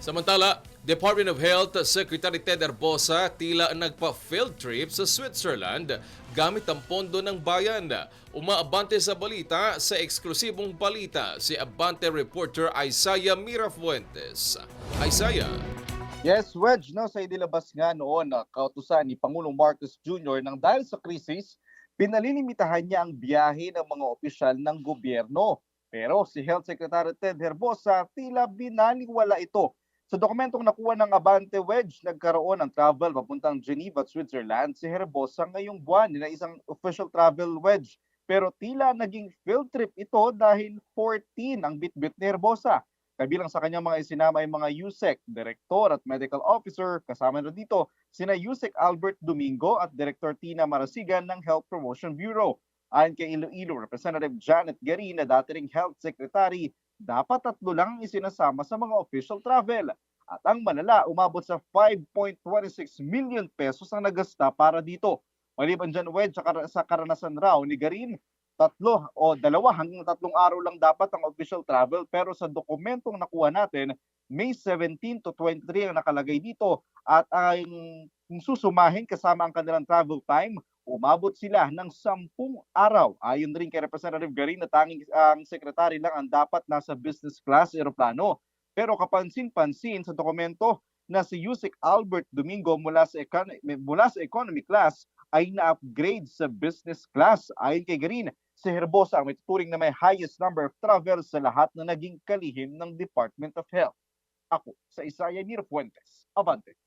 Samantala, Department of Health Secretary Ted Herbosa tila nagpa-field trip sa Switzerland gamit ang pondo ng bayan. Umaabante sa balita sa eksklusibong balita si Abante reporter Isaiah Mirafuentes. Isaiah. Yes, Wedge, no, sa idilabas nga noon na kautusan ni Pangulong Marcos Jr. nang dahil sa krisis, pinalilimitahan niya ang biyahe ng mga opisyal ng gobyerno. Pero si Health Secretary Ted Herbosa tila binaliwala ito. Sa dokumentong nakuha ng Abante Wedge, nagkaroon ng travel papuntang Geneva at Switzerland si Herbosa ngayong buwan na isang official travel wedge. Pero tila naging field trip ito dahil 14 ang bitbit ni Herbosa. Kabilang sa kanyang mga isinama ay mga USEC, Director at Medical Officer, kasama na dito sina USEC Albert Domingo at Director Tina Marasigan ng Health Promotion Bureau. Ayon kay Iloilo Representative Janet Garin na dati ring Health Secretary, dapat 3 lang ang isinasama sa mga official travel. At ang malala, umabot sa 5.26 million pesos ang nagasta para dito. Maliban dyan, Wedge, sa karanasan raw ni Garin, 2 hanggang 3 araw lang dapat ang official travel, pero sa dokumentong nakuha natin, May 17 to 23 ang nakalagay dito at ang kung susumahin kasama ang kanilang travel time, umabot sila ng 10 araw. Ayon rin kay Representative Garin na tanging ang sekretary lang ang dapat nasa business class eroplano. Pero kapansin-pansin sa dokumento na si Yusek Albert Domingo mula sa economy class ay na-upgrade sa business class. Ayon kay Garin, si Herbosa ang may tuturing na may highest number of travels sa lahat na naging kalihim ng Department of Health. Ako sa Isaiah Mirafuentes, Abante.